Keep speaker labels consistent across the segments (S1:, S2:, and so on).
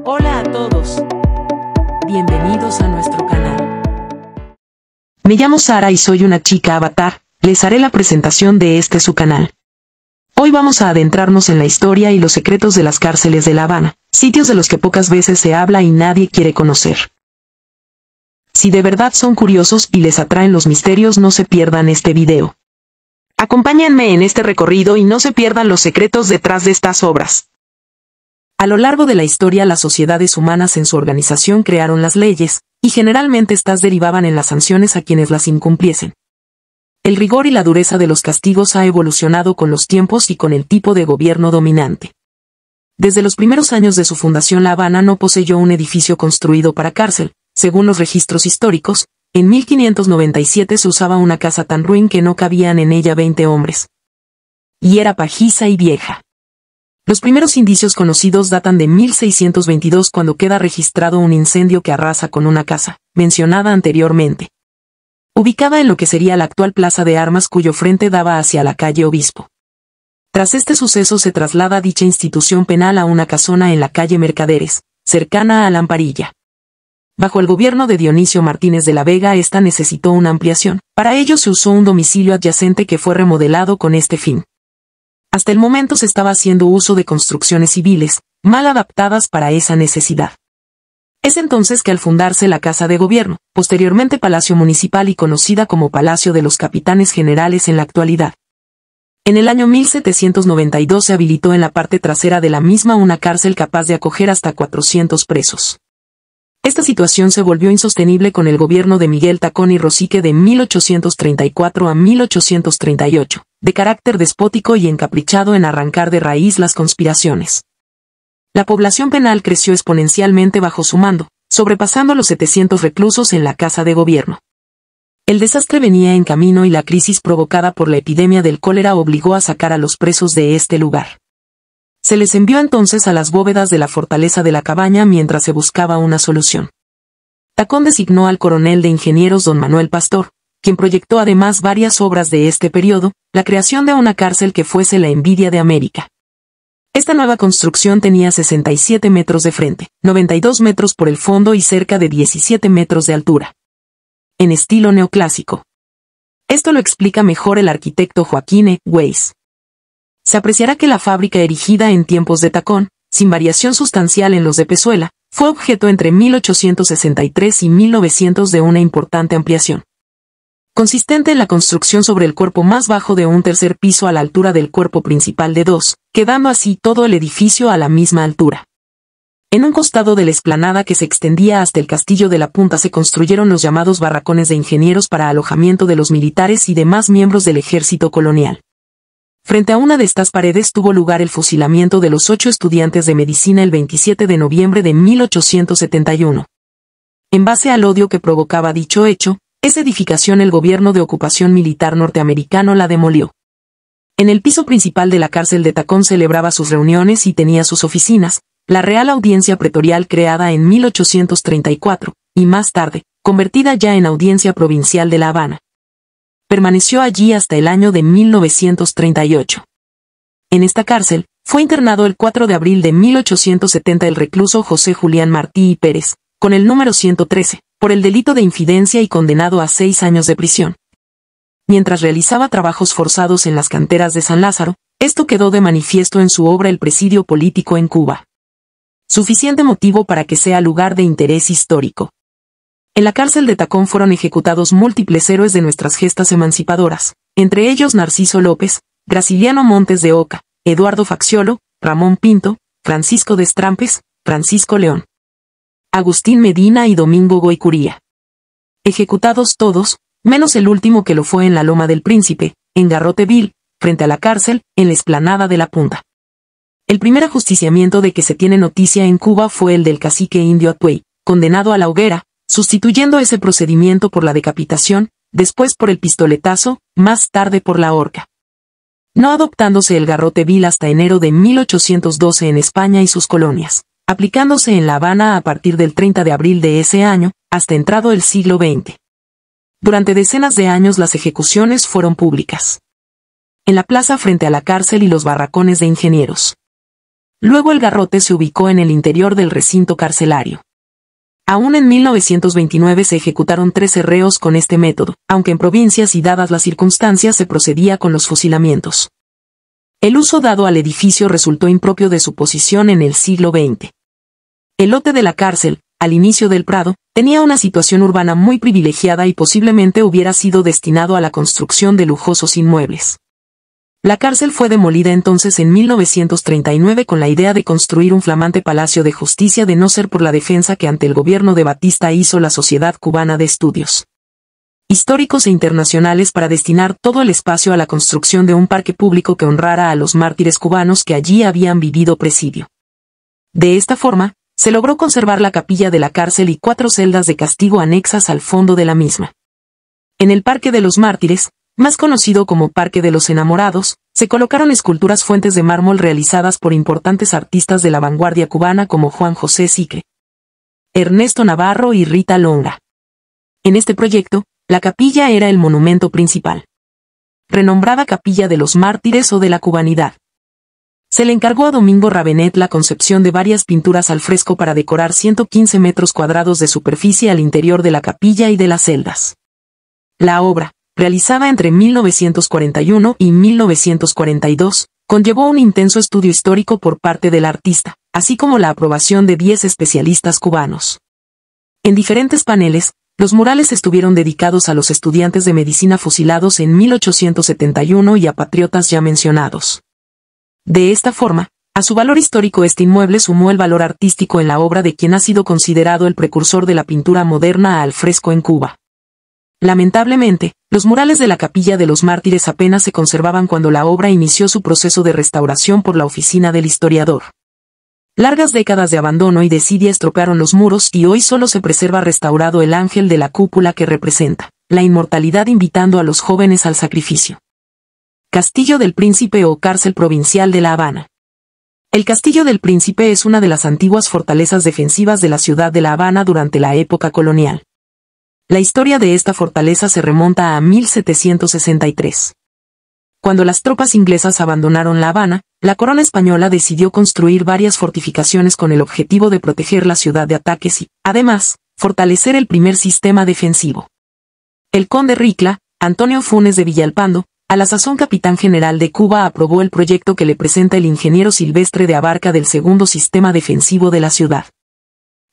S1: Hola a todos. Bienvenidos a nuestro canal.
S2: Me llamo Sara y soy una chica avatar. Les haré la presentación de su canal. Hoy vamos a adentrarnos en la historia y los secretos de las cárceles de La Habana, sitios de los que pocas veces se habla y nadie quiere conocer. Si de verdad son curiosos y les atraen los misterios, no se pierdan este video. Acompáñenme en este recorrido y no se pierdan los secretos detrás de estas obras. A lo largo de la historia, las sociedades humanas en su organización crearon las leyes, y generalmente estas derivaban en las sanciones a quienes las incumpliesen. El rigor y la dureza de los castigos ha evolucionado con los tiempos y con el tipo de gobierno dominante. Desde los primeros años de su fundación, La Habana no poseyó un edificio construido para cárcel. Según los registros históricos, en 1597 se usaba una casa tan ruin que no cabían en ella 20 hombres. Y era pajiza y vieja. Los primeros indicios conocidos datan de 1622, cuando queda registrado un incendio que arrasa con una casa, mencionada anteriormente, ubicada en lo que sería la actual Plaza de Armas, cuyo frente daba hacia la calle Obispo. Tras este suceso se traslada dicha institución penal a una casona en la calle Mercaderes, cercana a la Lamparilla. Bajo el gobierno de Dionisio Martínez de la Vega, esta necesitó una ampliación. Para ello se usó un domicilio adyacente que fue remodelado con este fin. Hasta el momento se estaba haciendo uso de construcciones civiles, mal adaptadas para esa necesidad. Es entonces que al fundarse la Casa de Gobierno, posteriormente Palacio Municipal y conocida como Palacio de los Capitanes Generales en la actualidad. En el año 1792 se habilitó en la parte trasera de la misma una cárcel capaz de acoger hasta 400 presos. Esta situación se volvió insostenible con el gobierno de Miguel Tacón y Rosique de 1834 a 1838, de carácter despótico y encaprichado en arrancar de raíz las conspiraciones. La población penal creció exponencialmente bajo su mando, sobrepasando los 700 reclusos en la Casa de Gobierno. El desastre venía en camino y la crisis provocada por la epidemia del cólera obligó a sacar a los presos de este lugar. Se les envió entonces a las bóvedas de la fortaleza de la Cabaña mientras se buscaba una solución. Tacón designó al coronel de ingenieros don Manuel Pastor, quien proyectó además varias obras de este periodo, la creación de una cárcel que fuese la envidia de América. Esta nueva construcción tenía 67 metros de frente, 92 metros por el fondo y cerca de 17 metros de altura. En estilo neoclásico. Esto lo explica mejor el arquitecto Joaquín E. Weiss. Se apreciará que la fábrica, erigida en tiempos de Tacón, sin variación sustancial en los de Pezuela, fue objeto entre 1863 y 1900 de una importante ampliación, consistente en la construcción sobre el cuerpo más bajo de un tercer piso a la altura del cuerpo principal de 2, quedando así todo el edificio a la misma altura. En un costado de la explanada que se extendía hasta el castillo de la Punta se construyeron los llamados barracones de ingenieros para alojamiento de los militares y demás miembros del ejército colonial. Frente a una de estas paredes tuvo lugar el fusilamiento de los 8 estudiantes de medicina el 27 de noviembre de 1871. En base al odio que provocaba dicho hecho, esa edificación el gobierno de ocupación militar norteamericano la demolió. En el piso principal de la cárcel de Tacón celebraba sus reuniones y tenía sus oficinas, la Real Audiencia Pretorial creada en 1834, y más tarde, convertida ya en Audiencia Provincial de La Habana. Permaneció allí hasta el año de 1938. En esta cárcel, fue internado el 4 de abril de 1870 el recluso José Julián Martí y Pérez, con el número 113, por el delito de infidencia y condenado a 6 años de prisión. Mientras realizaba trabajos forzados en las canteras de San Lázaro, esto quedó de manifiesto en su obra El presidio político en Cuba. Suficiente motivo para que sea lugar de interés histórico. En la cárcel de Tacón fueron ejecutados múltiples héroes de nuestras gestas emancipadoras, entre ellos Narciso López, Graciliano Montes de Oca, Eduardo Facciolo, Ramón Pinto, Francisco de Estrampes, Francisco León, Agustín Medina y Domingo Goycuría. Ejecutados todos, menos el último que lo fue en la Loma del Príncipe, en Garrote Vil, frente a la cárcel, en la explanada de la Punta. El primer ajusticiamiento de que se tiene noticia en Cuba fue el del cacique indio Atuey, condenado a la hoguera, sustituyendo ese procedimiento por la decapitación, después por el pistoletazo, más tarde por la horca. No adoptándose el garrote vil hasta enero de 1812 en España y sus colonias, aplicándose en La Habana a partir del 30 de abril de ese año, hasta entrado el siglo XX. Durante decenas de años las ejecuciones fueron públicas. En la plaza frente a la cárcel y los barracones de ingenieros. Luego el garrote se ubicó en el interior del recinto carcelario. Aún en 1929 se ejecutaron 13 reos con este método, aunque en provincias y dadas las circunstancias se procedía con los fusilamientos. El uso dado al edificio resultó impropio de su posición en el siglo XX. El lote de la cárcel, al inicio del Prado, tenía una situación urbana muy privilegiada y posiblemente hubiera sido destinado a la construcción de lujosos inmuebles. La cárcel fue demolida entonces en 1939 con la idea de construir un flamante palacio de justicia de no ser por la defensa que ante el gobierno de Batista hizo la Sociedad Cubana de Estudios Históricos e Internacionales para destinar todo el espacio a la construcción de un parque público que honrara a los mártires cubanos que allí habían vivido presidio. De esta forma, se logró conservar la capilla de la cárcel y 4 celdas de castigo anexas al fondo de la misma. En el Parque de los Mártires, más conocido como Parque de los Enamorados, se colocaron esculturas fuentes de mármol realizadas por importantes artistas de la vanguardia cubana como Juan José Sicre, Ernesto Navarro y Rita Longa. En este proyecto, la capilla era el monumento principal. Renombrada Capilla de los Mártires o de la Cubanidad. Se le encargó a Domingo Ravenet la concepción de varias pinturas al fresco para decorar 115 metros cuadrados de superficie al interior de la capilla y de las celdas. La obra, realizada entre 1941 y 1942, conllevó un intenso estudio histórico por parte del artista, así como la aprobación de 10 especialistas cubanos. En diferentes paneles, los murales estuvieron dedicados a los estudiantes de medicina fusilados en 1871 y a patriotas ya mencionados. De esta forma, a su valor histórico este inmueble sumó el valor artístico en la obra de quien ha sido considerado el precursor de la pintura moderna al fresco en Cuba. Lamentablemente, los murales de la Capilla de los Mártires apenas se conservaban cuando la obra inició su proceso de restauración por la oficina del historiador. Largas décadas de abandono y desidia estropearon los muros y hoy solo se preserva restaurado el ángel de la cúpula que representa la inmortalidad invitando a los jóvenes al sacrificio. Castillo del Príncipe o Cárcel Provincial de La Habana. El Castillo del Príncipe es una de las antiguas fortalezas defensivas de la ciudad de La Habana durante la época colonial. La historia de esta fortaleza se remonta a 1763. Cuando las tropas inglesas abandonaron La Habana, la corona española decidió construir varias fortificaciones con el objetivo de proteger la ciudad de ataques y, además, fortalecer el primer sistema defensivo. El conde Ricla, Antonio Funes de Villalpando, a la sazón capitán general de Cuba, aprobó el proyecto que le presenta el ingeniero Silvestre de Abarca del segundo sistema defensivo de la ciudad.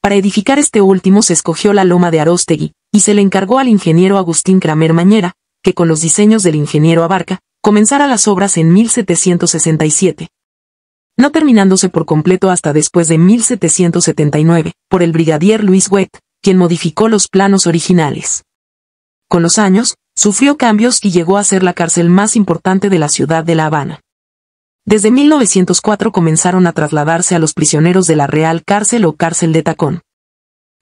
S2: Para edificar este último se escogió la Loma de Aróstegui, y se le encargó al ingeniero Agustín Kramer Mañera, que con los diseños del ingeniero Abarca, comenzara las obras en 1767. No terminándose por completo hasta después de 1779, por el brigadier Luis Huet, quien modificó los planos originales. Con los años, sufrió cambios y llegó a ser la cárcel más importante de la ciudad de La Habana. Desde 1904 comenzaron a trasladarse a los prisioneros de la Real Cárcel o Cárcel de Tacón,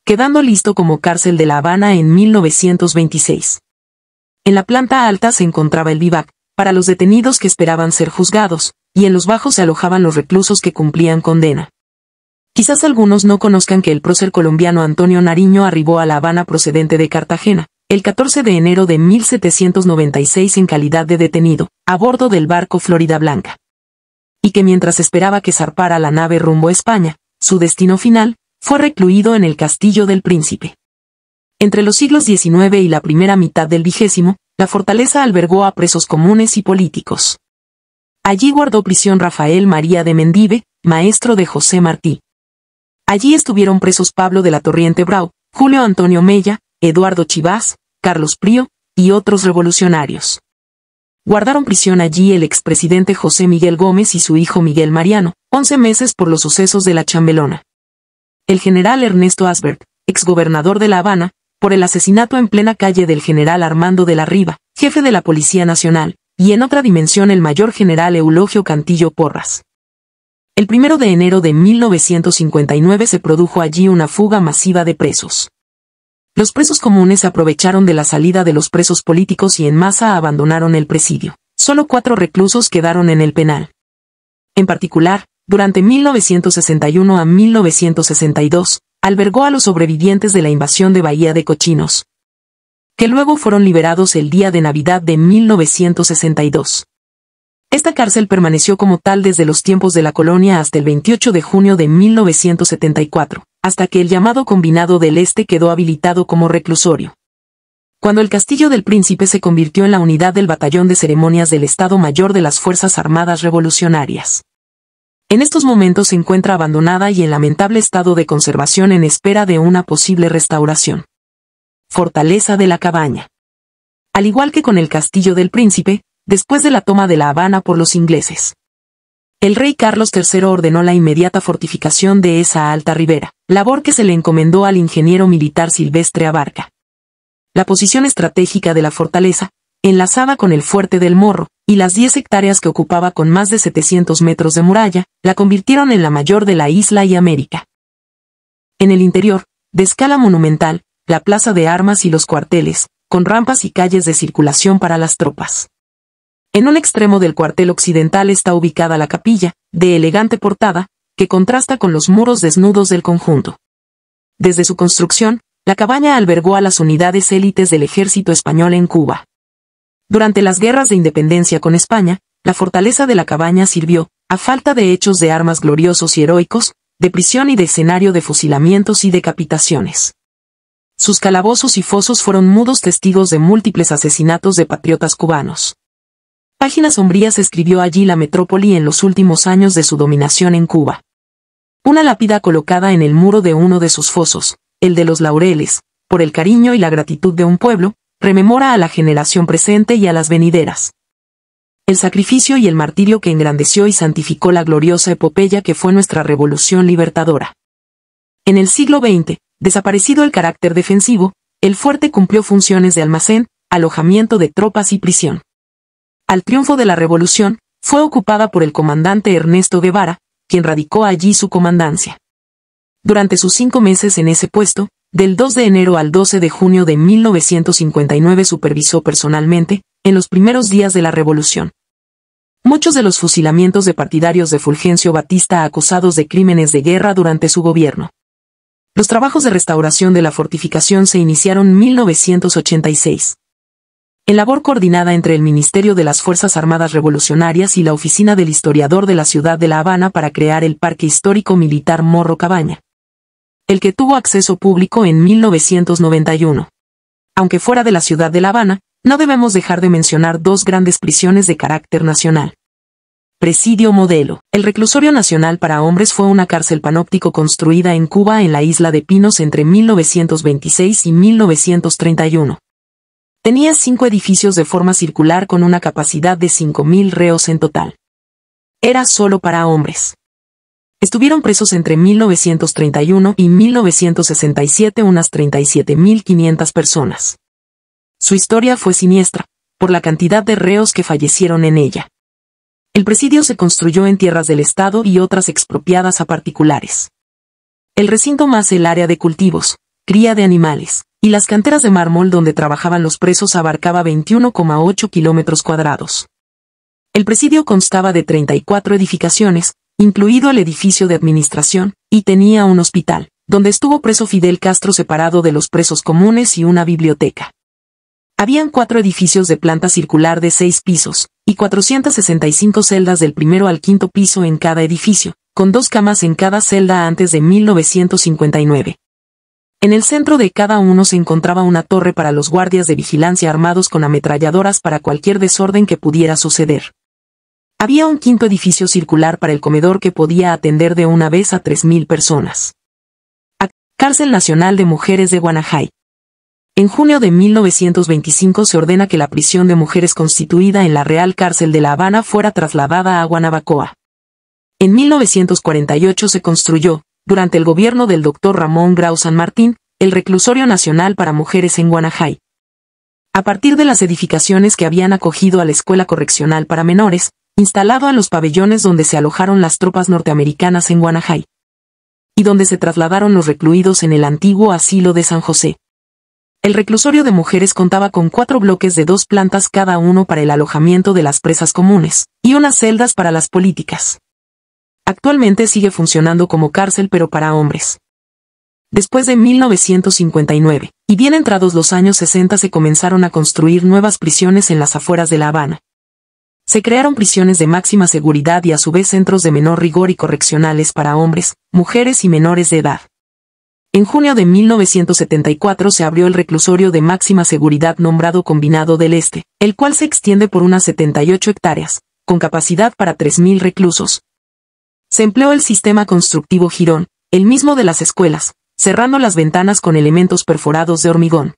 S2: quedando listo como Cárcel de La Habana en 1926. En la planta alta se encontraba el vivac, para los detenidos que esperaban ser juzgados, y en los bajos se alojaban los reclusos que cumplían condena. Quizás algunos no conozcan que el prócer colombiano Antonio Nariño arribó a La Habana procedente de Cartagena, el 14 de enero de 1796 en calidad de detenido, a bordo del barco Florida Blanca. Y que mientras esperaba que zarpara la nave rumbo a España, su destino final, fue recluido en el Castillo del Príncipe. Entre los siglos XIX y la primera mitad del XX, la fortaleza albergó a presos comunes y políticos. Allí guardó prisión Rafael María de Mendive, maestro de José Martí. Allí estuvieron presos Pablo de la Torriente Brau, Julio Antonio Mella, Eduardo Chivás, Carlos Prío, y otros revolucionarios. Guardaron prisión allí el expresidente José Miguel Gómez y su hijo Miguel Mariano, 11 meses por los sucesos de la Chambelona. El general Ernesto Asbert, exgobernador de La Habana, por el asesinato en plena calle del general Armando de la Riva, jefe de la Policía Nacional, y en otra dimensión el mayor general Eulogio Cantillo Porras. El 1 de enero de 1959 se produjo allí una fuga masiva de presos. Los presos comunes se aprovecharon de la salida de los presos políticos y en masa abandonaron el presidio. Solo 4 reclusos quedaron en el penal. En particular, durante 1961 a 1962, albergó a los sobrevivientes de la invasión de Bahía de Cochinos, que luego fueron liberados el día de Navidad de 1962. Esta cárcel permaneció como tal desde los tiempos de la colonia hasta el 28 de junio de 1974, hasta que el llamado Combinado del Este quedó habilitado como reclusorio. Cuando el Castillo del Príncipe se convirtió en la unidad del Batallón de Ceremonias del Estado Mayor de las Fuerzas Armadas Revolucionarias. En estos momentos se encuentra abandonada y en lamentable estado de conservación en espera de una posible restauración. Fortaleza de la Cabaña. Al igual que con el Castillo del Príncipe, después de la toma de La Habana por los ingleses, el rey Carlos III ordenó la inmediata fortificación de esa alta ribera, labor que se le encomendó al ingeniero militar Silvestre Abarca. La posición estratégica de la fortaleza, enlazada con el fuerte del Morro, y las 10 hectáreas que ocupaba con más de 700 metros de muralla, la convirtieron en la mayor de la isla y América. En el interior, de escala monumental, la plaza de armas y los cuarteles, con rampas y calles de circulación para las tropas. En un extremo del cuartel occidental está ubicada la capilla, de elegante portada, que contrasta con los muros desnudos del conjunto. Desde su construcción, la cabaña albergó a las unidades élites del ejército español en Cuba. Durante las guerras de independencia con España, la fortaleza de la cabaña sirvió, a falta de hechos de armas gloriosos y heroicos, de prisión y de escenario de fusilamientos y decapitaciones. Sus calabozos y fosos fueron mudos testigos de múltiples asesinatos de patriotas cubanos. Páginas sombrías escribió allí la metrópoli en los últimos años de su dominación en Cuba. Una lápida colocada en el muro de uno de sus fosos, el de los Laureles, por el cariño y la gratitud de un pueblo, rememora a la generación presente y a las venideras. El sacrificio y el martirio que engrandeció y santificó la gloriosa epopeya que fue nuestra revolución libertadora. En el siglo XX, desaparecido el carácter defensivo, el fuerte cumplió funciones de almacén, alojamiento de tropas y prisión. Al triunfo de la revolución, fue ocupada por el comandante Ernesto Guevara, quien radicó allí su comandancia. Durante sus 5 meses en ese puesto, del 2 de enero al 12 de junio de 1959 supervisó personalmente, en los primeros días de la revolución, muchos de los fusilamientos de partidarios de Fulgencio Batista acusados de crímenes de guerra durante su gobierno. Los trabajos de restauración de la fortificación se iniciaron en 1986. En labor coordinada entre el Ministerio de las Fuerzas Armadas Revolucionarias y la Oficina del Historiador de la ciudad de La Habana para crear el Parque Histórico Militar Morro Cabaña, el que tuvo acceso público en 1991. Aunque fuera de la ciudad de La Habana, no debemos dejar de mencionar 2 grandes prisiones de carácter nacional. Presidio Modelo. El Reclusorio Nacional para Hombres fue una cárcel panóptico construida en Cuba en la isla de Pinos entre 1926 y 1931. Tenía 5 edificios de forma circular con una capacidad de 5.000 reos en total. Era solo para hombres. Estuvieron presos entre 1931 y 1967 unas 37.500 personas. Su historia fue siniestra, por la cantidad de reos que fallecieron en ella. El presidio se construyó en tierras del Estado y otras expropiadas a particulares. El recinto más el área de cultivos, cría de animales, y las canteras de mármol donde trabajaban los presos abarcaba 21,8 kilómetros cuadrados. El presidio constaba de 34 edificaciones, incluido el edificio de administración, y tenía un hospital, donde estuvo preso Fidel Castro separado de los presos comunes y una biblioteca. Habían 4 edificios de planta circular de 6 pisos, y 465 celdas del primero al quinto piso en cada edificio, con 2 camas en cada celda antes de 1959. En el centro de cada uno se encontraba una torre para los guardias de vigilancia armados con ametralladoras para cualquier desorden que pudiera suceder. Había un quinto edificio circular para el comedor que podía atender de una vez a 3.000 personas. Cárcel Nacional de Mujeres de Guanajay. En junio de 1925 se ordena que la prisión de mujeres constituida en la Real Cárcel de La Habana fuera trasladada a Guanabacoa. En 1948 se construyó, durante el gobierno del Dr. Ramón Grau San Martín, el Reclusorio Nacional para Mujeres en Guanajay. A partir de las edificaciones que habían acogido a la Escuela Correccional para Menores, instalado en los pabellones donde se alojaron las tropas norteamericanas en Guanajay, y donde se trasladaron los recluidos en el antiguo asilo de San José. El reclusorio de mujeres contaba con 4 bloques de 2 plantas cada uno para el alojamiento de las presas comunes, y unas celdas para las políticas. Actualmente sigue funcionando como cárcel pero para hombres. Después de 1959, y bien entrados los años 60 se comenzaron a construir nuevas prisiones en las afueras de La Habana. Se crearon prisiones de máxima seguridad y a su vez centros de menor rigor y correccionales para hombres, mujeres y menores de edad. En junio de 1974 se abrió el reclusorio de máxima seguridad nombrado Combinado del Este, el cual se extiende por unas 78 hectáreas, con capacidad para 3.000 reclusos. Se empleó el sistema constructivo Girón, el mismo de las escuelas, cerrando las ventanas con elementos perforados de hormigón.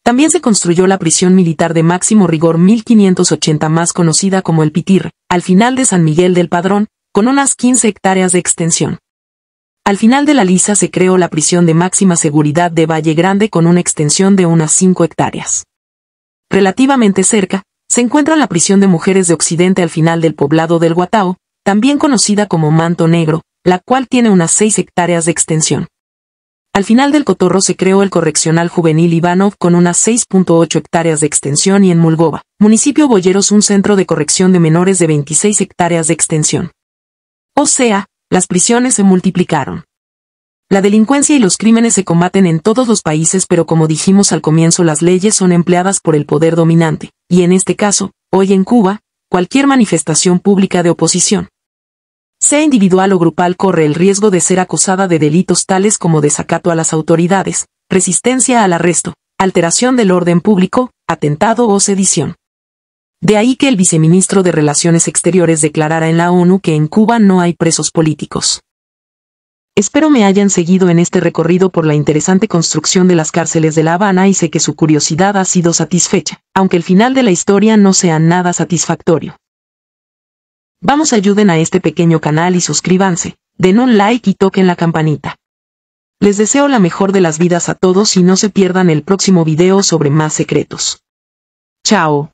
S2: También se construyó la prisión militar de máximo rigor 1580 más conocida como el Pitirre, al final de San Miguel del Padrón, con unas 15 hectáreas de extensión. Al final de la Lisa se creó la prisión de máxima seguridad de Valle Grande con una extensión de unas 5 hectáreas. Relativamente cerca, se encuentra la prisión de mujeres de Occidente al final del poblado del Guatao, también conocida como Manto Negro, la cual tiene unas 6 hectáreas de extensión. Al final del Cotorro se creó el Correccional Juvenil Ivanov con unas 6.8 hectáreas de extensión y en Mulgova, municipio Boyeros un centro de corrección de menores de 26 hectáreas de extensión. O sea, las prisiones se multiplicaron. La delincuencia y los crímenes se combaten en todos los países, pero como dijimos al comienzo, las leyes son empleadas por el poder dominante, y en este caso, hoy en Cuba, cualquier manifestación pública de oposición, sea individual o grupal, corre el riesgo de ser acusada de delitos tales como desacato a las autoridades, resistencia al arresto, alteración del orden público, atentado o sedición. De ahí que el viceministro de Relaciones Exteriores declarara en la ONU que en Cuba no hay presos políticos. Espero me hayan seguido en este recorrido por la interesante construcción de las cárceles de La Habana y sé que su curiosidad ha sido satisfecha, aunque el final de la historia no sea nada satisfactorio. Vamos, ayuden a este pequeño canal y suscríbanse, den un like y toquen la campanita. Les deseo la mejor de las vidas a todos y no se pierdan el próximo video sobre más secretos. Chao.